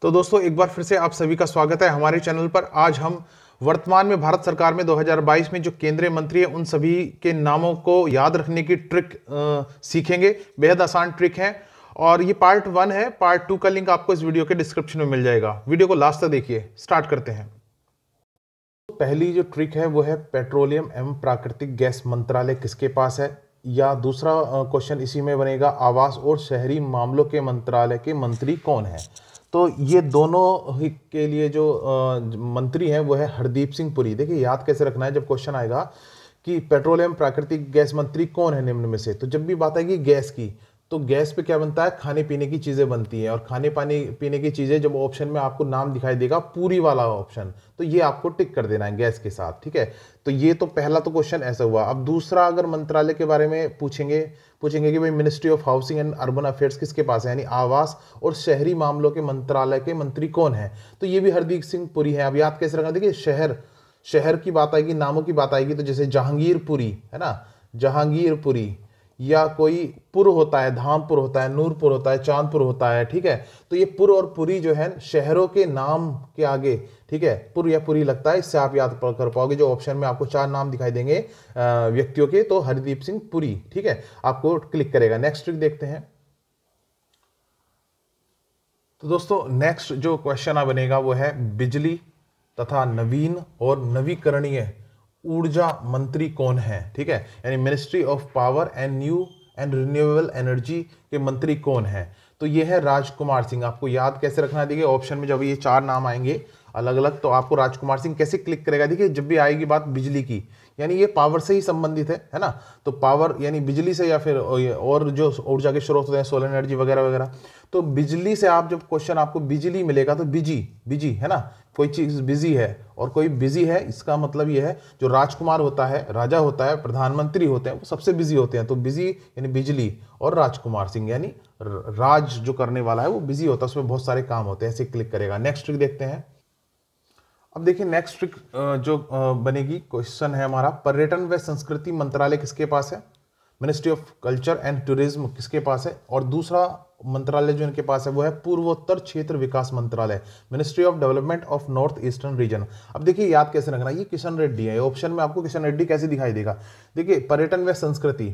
तो दोस्तों एक बार फिर से आप सभी का स्वागत है हमारे चैनल पर। आज हम वर्तमान में भारत सरकार में 2022 में जो केंद्रीय मंत्री है उन सभी के नामों को याद रखने की ट्रिक सीखेंगे। बेहद आसान ट्रिक है और ये पार्ट 1 है। पार्ट 2 का लिंक आपको इस वीडियो के डिस्क्रिप्शन में मिल जाएगा। वीडियो को लास्ट तक देखिए। स्टार्ट करते हैं। पहली जो ट्रिक है वो है पेट्रोलियम एवं प्राकृतिक गैस मंत्रालय किसके पास है, या दूसरा क्वेश्चन इसी में बनेगा आवास और शहरी मामलों के मंत्रालय के मंत्री कौन है। तो ये दोनों ही के लिए जो मंत्री हैं वो है हरदीप सिंह पुरी। देखिए याद कैसे रखना है, जब क्वेश्चन आएगा कि पेट्रोलियम प्राकृतिक गैस मंत्री कौन है निम्न में से, तो जब भी बात आएगी गैस की तो गैस पे क्या बनता है, खाने पीने की चीजें बनती हैं। और खाने पीने की चीजें जब ऑप्शन में आपको नाम दिखाई देगा पूरी वाला ऑप्शन, तो ये आपको टिक कर देना है गैस के साथ, ठीक है। तो ये तो पहला तो क्वेश्चन ऐसा हुआ। अब दूसरा अगर मंत्रालय के बारे में पूछेंगे कि भाई ministry of housing and urban affairs किसके पास है, यानी आवास और शहरी मामलों के मंत्रालय के मंत्री कौन है, तो ये भी हरदीप सिंह पुरी है। अब याद कैसे रखना, देखिए शहर की बात आएगी, नामों की बात आएगी, तो जैसे जहांगीरपुरी है ना, जहांगीरपुरी, या कोई पुर होता है, धामपुर होता है, नूरपुर होता है, चांदपुर होता है, ठीक है। तो ये पुर और पुरी जो है शहरों के नाम के आगे, ठीक है, पुर या पुरी लगता है, इससे आप याद कर पाओगे। जो ऑप्शन में आपको 4 नाम दिखाई देंगे व्यक्तियों के, तो हरदीप सिंह पुरी, ठीक है, आपको क्लिक करेगा। नेक्स्ट ट्रिक देखते हैं। तो दोस्तों नेक्स्ट जो क्वेश्चन बनेगा वो है बिजली तथा नवीन और नवीकरणीय ऊर्जा मंत्री कौन है, ठीक है, यानी ministry of power and new and renewable energy के मंत्री कौन है, तो ये है राजकुमार सिंह। आपको याद कैसे रखना है, देखिए ऑप्शन में जब ये 4 नाम आएंगे अलग अलग, तो आपको राजकुमार सिंह कैसे क्लिक करेगा। देखिए जब भी आएगी बात बिजली की, यानी ये पावर से ही संबंधित है ना, तो पावर यानी बिजली से, या फिर और जो ऊर्जा के स्रोत होते हैं सोलर एनर्जी वगैरह वगैरह, तो बिजली से आप जब क्वेश्चन आपको बिजली मिलेगा तो बिजी है ना, कोई चीज बिजी है और कोई बिजी है, इसका मतलब ये है जो राजकुमार होता है, राजा होता है, प्रधानमंत्री होते हैं, वो सबसे बिजी होते हैं। तो बिजी यानी बिजली, और राजकुमार सिंह यानी राज जो करने वाला है वो बिजी होता है, उसमें बहुत सारे काम होते हैं, ऐसे क्लिक करेगा। नेक्स्ट ट्रिक देखते हैं। अब देखिए नेक्स्ट ट्रिक जो बनेगी, क्वेश्चन है हमारा पर्यटन व संस्कृति मंत्रालय किसके पास है, ministry of culture and tourism किसके पास है, और दूसरा मंत्रालय जो इनके पास है वो है पूर्वोत्तर क्षेत्र विकास मंत्रालय, ministry of development of north eastern region. अब देखिए याद कैसे रखना, ये किशन रेड्डी है, ऑप्शन में आपको किशन रेड्डी कैसे दिखाई देगा। देखिए पर्यटन व संस्कृति,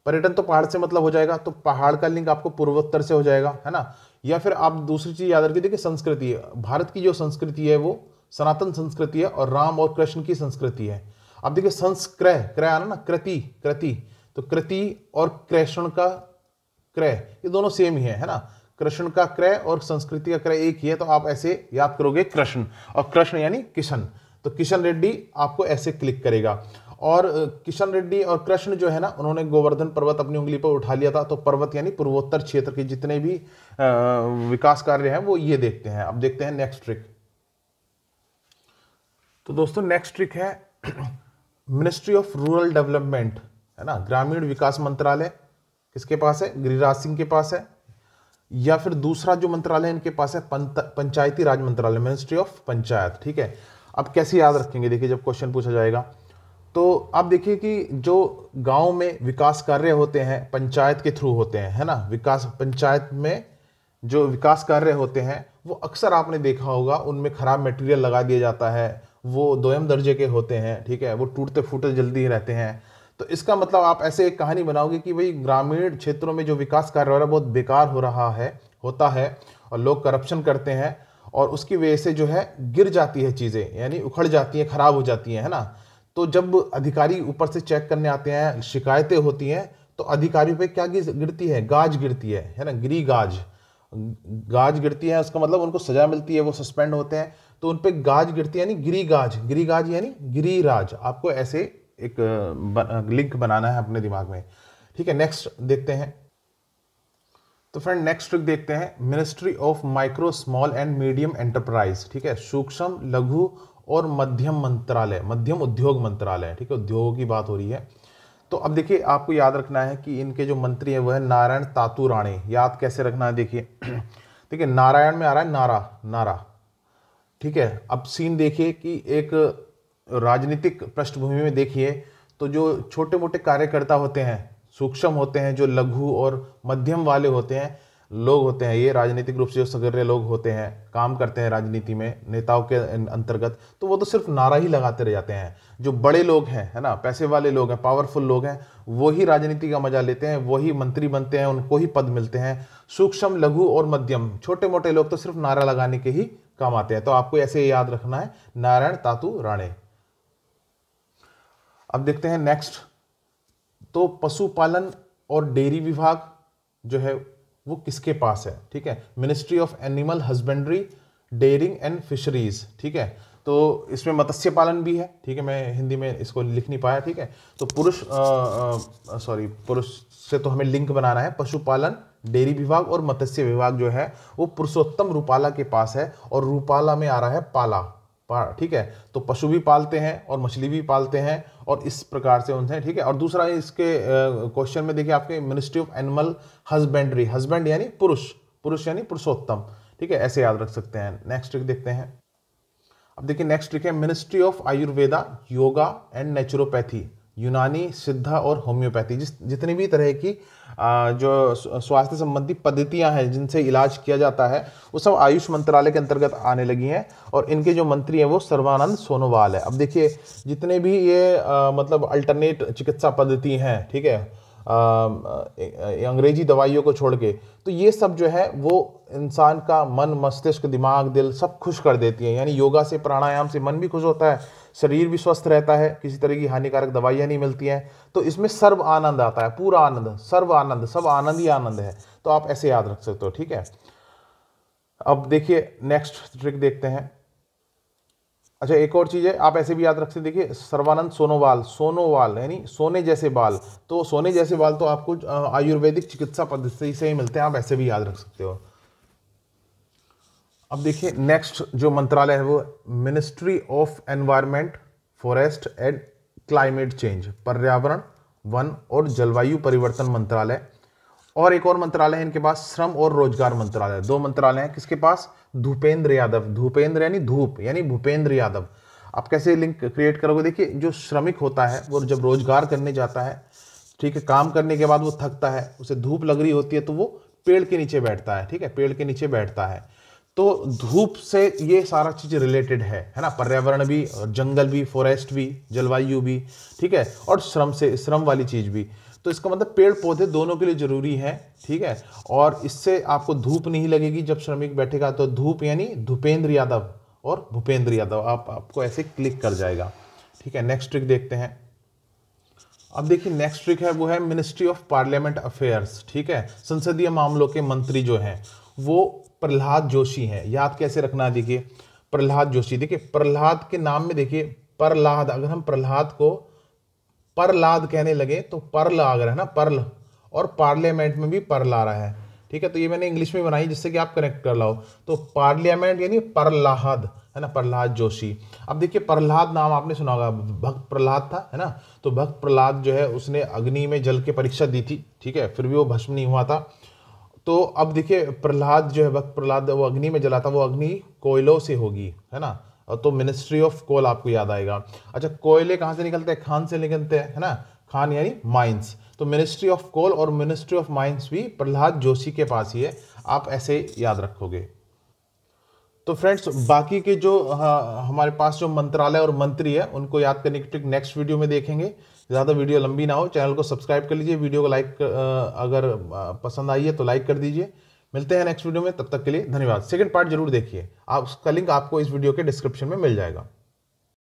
पर्यटन तो पहाड़ से मतलब हो जाएगा, तो पहाड़ का लिंक आपको पूर्वोत्तर से हो जाएगा, है ना। या फिर आप दूसरी चीज याद रखिए, देखिए संस्कृति, भारत की जो संस्कृति है वो सनातन संस्कृति है और राम और कृष्ण की संस्कृति है। अब देखिए क्रय आना ना, कृति, तो कृति और कृष्ण का क्रय ये दोनों सेम ही है ना, कृष्ण का क्रय और संस्कृति का क्रय एक ही है, तो आप ऐसे याद करोगे कृष्ण, और कृष्ण यानी किशन, तो किशन रेड्डी आपको ऐसे क्लिक करेगा। और किशन रेड्डी और कृष्ण जो है ना, उन्होंने गोवर्धन पर्वत अपनी उंगली पर उठा लिया था, तो पर्वत यानी पूर्वोत्तर क्षेत्र के जितने भी विकास कार्य हैं वो ये देखते हैं। अब देखते हैं नेक्स्ट ट्रिक। तो दोस्तों नेक्स्ट ट्रिक है मिनिस्ट्री ऑफ रूरल डेवलपमेंट, है ना, ग्रामीण विकास मंत्रालय किसके पास है, गिरिराज सिंह के पास है, या फिर दूसरा जो मंत्रालय इनके पास है पंचायती राज मंत्रालय, मिनिस्ट्री ऑफ पंचायत, ठीक है। अब कैसे याद रखेंगे, देखिए जब क्वेश्चन पूछा जाएगा तो आप देखिए कि जो गांव में विकास कार्य होते हैं पंचायत के थ्रू होते हैं, है ना, पंचायत में जो विकास कार्य होते हैं वो अक्सर आपने देखा होगा उनमें खराब मटेरियल लगा दिया जाता है, वो दोयम दर्जे के होते हैं, ठीक है, वो टूटते फूटते जल्दी ही रहते हैं। तो इसका मतलब आप ऐसे एक कहानी बनाओगे कि भाई ग्रामीण क्षेत्रों में जो विकास कार्य हो रहा है बहुत बेकार होता है और लोग करप्शन करते हैं, और उसकी वजह से जो है गिर जाती है चीज़ें, यानी उखड़ जाती हैं, खराब हो जाती हैं, है ना। तो जब अधिकारी ऊपर से चेक करने आते हैं, शिकायतें होती हैं, तो अधिकारियों पे क्या गिरती है, गाज गिरती है ना, गाज गिरती है, उसका मतलब उनको सजा मिलती है, वो सस्पेंड होते हैं, तो उन पे गाज गिरती है, यानी गिरीगाज यानी गिरिराज। आपको ऐसे एक लिंक बनाना है अपने दिमाग में, ठीक है। नेक्स्ट देखते हैं। तो फ्रेंड नेक्स्ट ट्रिक देखते हैं, ministry of micro small and medium enterprise, ठीक है, सूक्ष्म लघु और मध्यम मंत्रालय, मध्यम उद्योग मंत्रालय, ठीक है, उद्योगों की बात हो रही है। तो अब देखिए आपको याद रखना है कि इनके जो मंत्री हैं वह है नारायण तातू राणे। याद कैसे रखना है, देखिए नारायण में आ रहा है नारा, ठीक है। अब सीन देखिए कि एक राजनीतिक पृष्ठभूमि में देखिए तो जो छोटे मोटे कार्यकर्ता होते हैं, सूक्ष्म होते हैं, जो लघु और मध्यम वाले होते हैं, लोग होते हैं, ये राजनीतिक रूप से जो सक्रिय लोग होते हैं, काम करते हैं राजनीति में नेताओं के अंतर्गत, तो वो तो सिर्फ नारा ही लगाते रह जाते हैं। जो बड़े लोग हैं, है ना, पैसे वाले लोग हैं, पावरफुल लोग हैं, वो ही राजनीति का मजा लेते हैं, वही मंत्री बनते हैं, उनको ही पद मिलते हैं। सूक्ष्म, लघु और मध्यम, छोटे मोटे लोग तो सिर्फ नारा लगाने के ही काम आते हैं। तो आपको ऐसे याद रखना है, नारायण तातू राणे। अब देखते हैं नेक्स्ट। तो पशुपालन और डेयरी विभाग जो है वो किसके पास है? ठीक है, ministry of animal husbandry, dairying and fisheries. ठीक है, तो इसमें मत्स्य पालन भी है। ठीक है, मैं हिंदी में इसको लिख नहीं पाया। ठीक है, तो पुरुष से तो हमें लिंक बनाना है। पशुपालन, डेयरी विभाग और मत्स्य विभाग जो है वो पुरुषोत्तम रूपाला के पास है, और रूपाला में आ रहा है पाला। ठीक है, तो पशु भी पालते हैं और मछली भी पालते हैं, और इस प्रकार से उनसे। ठीक है, और दूसरा इसके क्वेश्चन में देखिए आपके ministry of animal husbandry, husband यानी पुरुष यानी पुरुषोत्तम। ठीक है, ऐसे याद रख सकते हैं। नेक्स्ट ट्रिक देखते हैं। अब देखिए नेक्स्ट ट्रिक है ministry of Ayurveda, yoga and naturopathy, यूनानी, सिद्धा और होम्योपैथी। जितनी भी तरह की जो स्वास्थ्य संबंधी पद्धतियां हैं जिनसे इलाज किया जाता है, वो सब आयुष मंत्रालय के अंतर्गत आने लगी हैं, और इनके जो मंत्री हैं वो सर्वानंद सोनोवाल है। अब देखिए जितने भी ये मतलब अल्टरनेट चिकित्सा पद्धति हैं, ठीक है, अंग्रेजी दवाइयों को छोड़ के, तो ये सब जो है वो इंसान का मन, मस्तिष्क, दिमाग, दिल सब खुश कर देती है। यानी योगा से, प्राणायाम से मन भी खुश होता है, शरीर भी स्वस्थ रहता है, किसी तरह की हानिकारक दवाइयाँ नहीं मिलती हैं। तो इसमें सर्व आनंद आता है, पूरा आनंद, सर्व आनंद, सब आनंद ही आनंद है। तो आप ऐसे याद रख सकते हो। ठीक है, अब देखिए नेक्स्ट ट्रिक देखते हैं। अच्छा, एक और चीज़ है, आप ऐसे भी याद रख सकते। देखिए सर्वानंद सोनोवाल यानी सोने जैसे बाल। तो सोने जैसे बाल तो आपको आयुर्वेदिक चिकित्सा पद्धति से ही मिलते हैं, आप ऐसे भी याद रख सकते हो। अब देखिए नेक्स्ट जो मंत्रालय है वो ministry of environment, forest and climate change, पर्यावरण, वन और जलवायु परिवर्तन मंत्रालय। और एक और मंत्रालय है इनके पास, श्रम और रोजगार मंत्रालय। दो मंत्रालय हैं किसके पास? भूपेंद्र यादव, भूपेंद्र यानी धूप यानी भूपेंद्र यादव। आप कैसे लिंक क्रिएट करोगे? देखिए जो श्रमिक होता है वो जब रोजगार करने जाता है, ठीक है, काम करने के बाद वो थकता है, उसे धूप लग रही होती है, तो वो पेड़ के नीचे बैठता है। ठीक है, पेड़ के नीचे बैठता है। तो धूप से ये सारा चीज रिलेटेड है ना, पर्यावरण भी, जंगल भी, फॉरेस्ट भी, जलवायु भी, ठीक है, और श्रम से, श्रम वाली चीज भी। तो इसका मतलब पेड़ पौधे दोनों के लिए जरूरी है। ठीक है, और इससे आपको धूप नहीं लगेगी जब श्रमिक बैठेगा। तो धूप यानी धूपेंद्र यादव और भूपेंद्र यादव, आपको ऐसे क्लिक कर जाएगा। ठीक है, नेक्स्ट ट्रिक देखते हैं। अब देखिए नेक्स्ट ट्रिक है वो है मिनिस्ट्री ऑफ पार्लियामेंट अफेयर्स। ठीक है, संसदीय मामलों के मंत्री जो हैं वो प्रहलाद जोशी हैं। याद कैसे रखना है? देखिए प्रहलाद जोशी, देखिए प्रहलाद के नाम में देखिए प्रहलाद, अगर हम प्रहलाद को प्रहलाद कहने लगे तो पर्ल आ रहा है ना, पर्ल, और पार्लियामेंट में भी पर्ल आ रहा है। ठीक है, तो ये मैंने इंग्लिश में बनाई जिससे कि आप कनेक्ट कर लो। तो पार्लियामेंट यानी प्रहलाद, है ना, प्रहलाद जोशी। अब देखिए प्रहलाद नाम आपने सुना होगा, भक्त प्रहलाद था, है ना। तो भक्त प्रहलाद जो है उसने अग्नि में जल के परीक्षा दी थी, ठीक है, फिर भी वो भस्म नहीं हुआ था। तो अब देखिए प्रहलाद जो है, भक्त प्रहलाद, वो अग्नि में जला था, वो अग्नि कोयलों से होगी, है ना। तो मिनिस्ट्री ऑफ कोल आपको याद आएगा। अच्छा, कोयले कहाँ से निकलते हैं? खान से निकलते हैं, है ना, खान यानी माइंस। तो मिनिस्ट्री ऑफ कोल और मिनिस्ट्री ऑफ माइंस भी प्रहलाद जोशी के पास ही है, आप ऐसे याद रखोगे। तो फ्रेंड्स बाकी के जो हमारे पास जो मंत्रालय और मंत्री है उनको याद करने की ट्रिक नेक्स्ट वीडियो में देखेंगे। ज़्यादा वीडियो लंबी ना हो, चैनल को सब्सक्राइब कर लीजिए, वीडियो को लाइक, अगर पसंद आई है तो लाइक कर दीजिए। मिलते हैं नेक्स्ट वीडियो में, तब तक के लिए धन्यवाद। सेकंड पार्ट जरूर देखिए, आप उसका लिंक आपको इस वीडियो के डिस्क्रिप्शन में मिल जाएगा।